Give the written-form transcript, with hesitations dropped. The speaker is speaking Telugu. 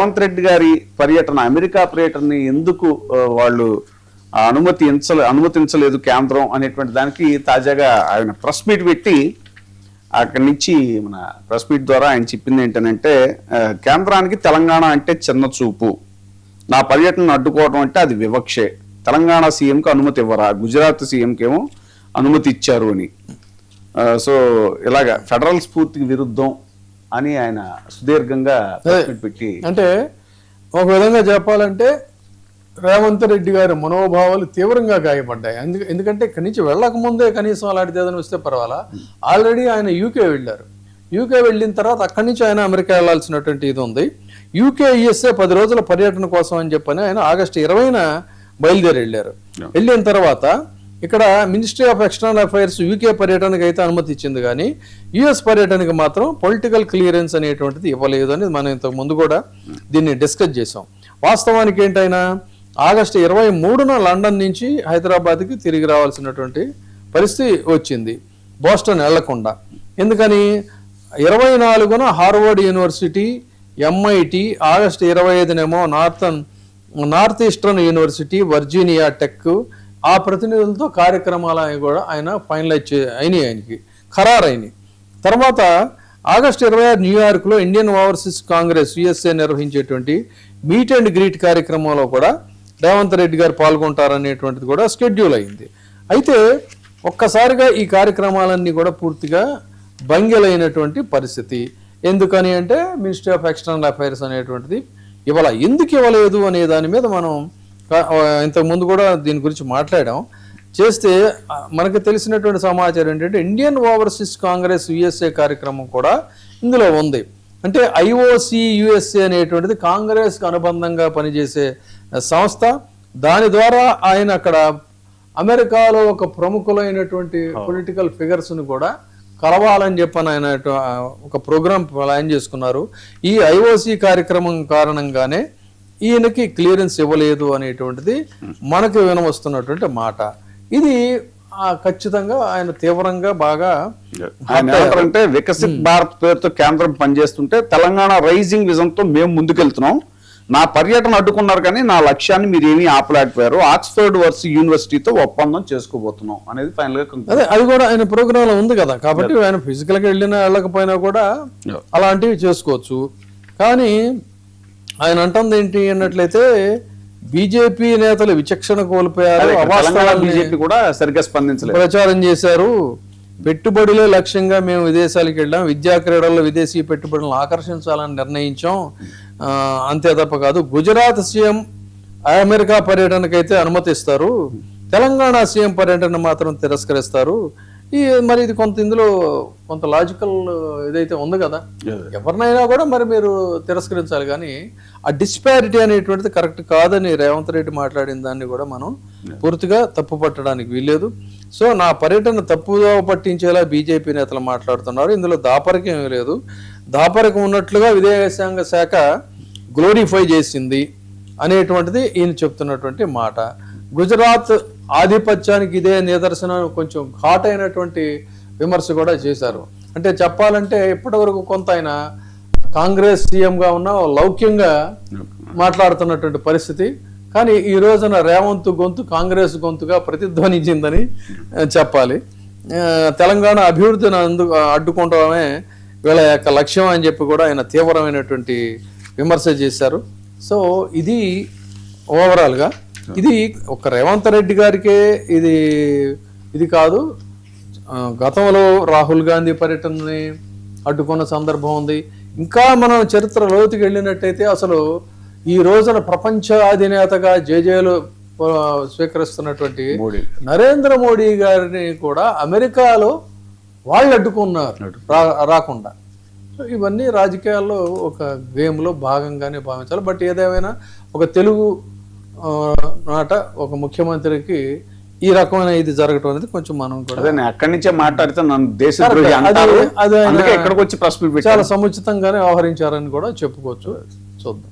రేవంత్ రెడ్డి గారి పర్యటన, అమెరికా పర్యటనని ఎందుకు వాళ్ళు అనుమతించలేదు కేంద్రం అనేటువంటి దానికి తాజాగా ఆయన ప్రెస్ మీట్ పెట్టి అక్కడి నుంచి మన ప్రెస్ మీట్ ద్వారా ఆయన చెప్పింది ఏంటంటే, కేంద్రానికి తెలంగాణ అంటే చిన్న చూపు, నా పర్యటనను అడ్డుకోవడం అంటే అది వివక్షే, తెలంగాణ సీఎంకి అనుమతి ఇవ్వరా, గుజరాత్ సీఎంకి ఏమో అనుమతి ఇచ్చారు అని. సో ఇలాగా ఫెడరల్ స్ఫూర్తికి విరుద్ధం అని ఆయన సుదీర్ఘంగా పెట్టి, అంటే ఒక విధంగా చెప్పాలంటే రేవంత్ రెడ్డి గారి మనోభావాలు తీవ్రంగా గాయపడ్డాయి. ఎందుకంటే ఇక్కడి నుంచి వెళ్ళక ముందే కనీసం అలాంటిది ఏదైనా వస్తే పర్వాలా, ఆల్రెడీ ఆయన యూకే వెళ్ళారు. యూకే వెళ్ళిన తర్వాత అక్కడి నుంచి ఆయన అమెరికా వెళ్లాల్సినటువంటి ఇది ఉంది. యూకే యుఎస్ఏ 10 రోజుల పర్యటన కోసం అని చెప్పని ఆయన ఆగస్టు 20న బయలుదేరి వెళ్ళారు. వెళ్ళిన తర్వాత ఇక్కడ ministry of external affairs UK పర్యటనకు అయితే అనుమతి ఇచ్చింది, కానీ యుఎస్ పర్యటనకు మాత్రం పొలిటికల్ క్లియరెన్స్ అనేటువంటిది ఇవ్వలేదు అని మనం ఇంతకు ముందు కూడా దీన్ని డిస్కస్ చేసాం. వాస్తవానికి ఏంటైనా ఆగస్టు 23న లండన్ నుంచి హైదరాబాద్కి తిరిగి రావాల్సినటువంటి పరిస్థితి వచ్చింది, బోస్టన్ వెళ్లకుండా. ఎందుకని 24న హార్వర్డ్ యూనివర్సిటీ, ఎంఐటి, ఆగస్టు 25నేమో Northeastern University, Virginia Tech, ఆ ప్రతినిధులతో కార్యక్రమాలు కూడా ఆయన ఫైనలైజ్ అయినాయి, ఆయనకి ఖరారైనాయి. తర్వాత ఆగస్టు 26 న్యూయార్క్లో ఇండియన్ ఓవర్సీస్ కాంగ్రెస్ యుఎస్ఏ నిర్వహించేటువంటి మీట్ అండ్ గ్రీట్ కార్యక్రమంలో కూడా రేవంత్ రెడ్డి గారు పాల్గొంటారనేటువంటిది కూడా షెడ్యూల్ అయింది. అయితే ఒక్కసారిగా ఈ కార్యక్రమాలన్నీ కూడా పూర్తిగా భంగిలైనటువంటి పరిస్థితి. ఎందుకని అంటే మినిస్ట్రీ ఆఫ్ ఎక్స్టర్నల్ అఫైర్స్ అనేటువంటిది ఎందుకు ఇవ్వలేదు అనే దాని మీద మనం ఇంతకుముందు కూడా దీని గురించి మాట్లాడాం. చేస్తే మనకు తెలిసినటువంటి సమాచారం ఏంటంటే ఇండియన్ ఓవర్సీస్ కాంగ్రెస్ యుఎస్ఏ కార్యక్రమం కూడా ఇందులో ఉంది. అంటే ఐఓసి యుఎస్ఏ అనేటువంటిది కాంగ్రెస్కి అనుబంధంగా పనిచేసే సంస్థ. దాని ద్వారా ఆయన అక్కడ అమెరికాలో ఒక ప్రముఖులైనటువంటి పొలిటికల్ ఫిగర్స్ని కూడా కలవాలని చెప్పని ఆయన ఒక ప్రోగ్రామ్ ప్లాన్ చేసుకున్నారు. ఈ ఐఓసి కార్యక్రమం కారణంగానే ఈయనకి క్లియరెన్స్ ఇవ్వలేదు అనేటువంటిది మనకు వినవస్తున్నటువంటి మాట. ఇది ఖచ్చితంగా ఆయన తీవ్రంగా బాగా అంటే వికసిత్ భారత్ పేరుతో కేంద్రం పనిచేస్తుంటే తెలంగాణ రైజింగ్ విజన్ తో మేము ముందుకెళ్తున్నాం, నా పర్యటన అడ్డుకున్నారు కానీ నా లక్ష్యాన్ని మీరు ఏమీ ఆపలేకపోయారు, ఆక్స్ఫర్డ్ యూనివర్సిటీతో ఒప్పందం చేసుకోబోతున్నాం అనేది ఫైనల్ గా. అదే అది కూడా ఆయన ప్రోగ్రామ్ లో ఉంది కదా, కాబట్టి ఆయన ఫిజికల్ గా వెళ్ళకపోయినా కూడా అలాంటివి చేసుకోవచ్చు. కానీ ఆయన అంటుంది ఏంటి అన్నట్లయితే బీజేపీ నేతలు విచక్షణ కోల్పోయారు, బీజేపీ కూడా సరిగ్గా స్పందించలేదు, ప్రచారం చేశారు. పెట్టుబడులే లక్ష్యంగా మేము విదేశాలకు వెళ్ళాం, విద్యా క్రీడల్లో విదేశీ పెట్టుబడులను ఆకర్షించాలని నిర్ణయించాం, అంతే తప్ప కాదు. గుజరాత్ సీఎం అమెరికా పర్యటనకైతే అనుమతిస్తారు, తెలంగాణ సీఎం పర్యటన మాత్రం తిరస్కరిస్తారు. మరి ఇది ఇందులో కొంత లాజికల్ ఇదైతే ఉంది కదా, ఎవరినైనా కూడా మరి మీరు తిరస్కరించాలి. కానీ ఆ డిస్పారిటీ అనేటువంటిది కరెక్ట్ కాదని రేవంత్ రెడ్డి మాట్లాడిన దాన్ని కూడా మనం పూర్తిగా తప్పు పట్టడానికి వీల్లేదు. సో నా పర్యటన తప్పుగా పట్టించేలా బీజేపీ నేతలు మాట్లాడుతున్నారు, ఇందులో దాపరికం ఏమీ లేదు. దాపరికం ఉన్నట్లుగా విదేశాంగ శాఖ గ్లోరిఫై చేసింది అనేటువంటిది ఈయన చెప్తున్నటువంటి మాట. గుజరాత్ ఆధిపత్యానికి ఇదే నిదర్శనం, కొంచెం ఘాట్ అయినటువంటి విమర్శ కూడా చేశారు. అంటే చెప్పాలంటే ఇప్పటి వరకు కొంత ఆయన కాంగ్రెస్ సీఎంగా ఉన్న లౌక్యంగా మాట్లాడుతున్నటువంటి పరిస్థితి. కానీ ఈ రోజున రేవంత్ గొంతు కాంగ్రెస్ గొంతుగా ప్రతిధ్వనించిందని చెప్పాలి. తెలంగాణ అభివృద్ధిని అడ్డుకోవడమే వీళ్ళ యొక్క లక్ష్యం అని చెప్పి కూడా ఆయన తీవ్రమైనటువంటి విమర్శ చేశారు. సో ఇది ఓవరాల్గా ఇది ఒక రేవంత్ రెడ్డి గారికే ఇది కాదు, గతంలో రాహుల్ గాంధీ పర్యటనని అడ్డుకున్న సందర్భం ఉంది. ఇంకా మనం చరిత్ర లోతుకి వెళ్ళినట్టయితే అసలు ఈ రోజున ప్రపంచ అధినేతగా జేజేలు స్వీకరిస్తున్నటువంటి నరేంద్ర మోడీ గారిని కూడా అమెరికాలో వాళ్ళు అడ్డుకున్నారు రాకుండా. సో ఇవన్నీ రాజకీయాల్లో ఒక గేమ్లో భాగంగానే భావించాలి. బట్ ఏదేమైనా ఒక తెలుగు నాట ఒక ముఖ్యమంత్రికి ఈ రకమైన ఇది జరగటం అనేది కొంచెం మనం కూడా అక్కడి నుంచే మాట్లాడితే చాలా సముచితంగానే వ్యవహరించారని కూడా చెప్పుకోవచ్చు. చూద్దాం.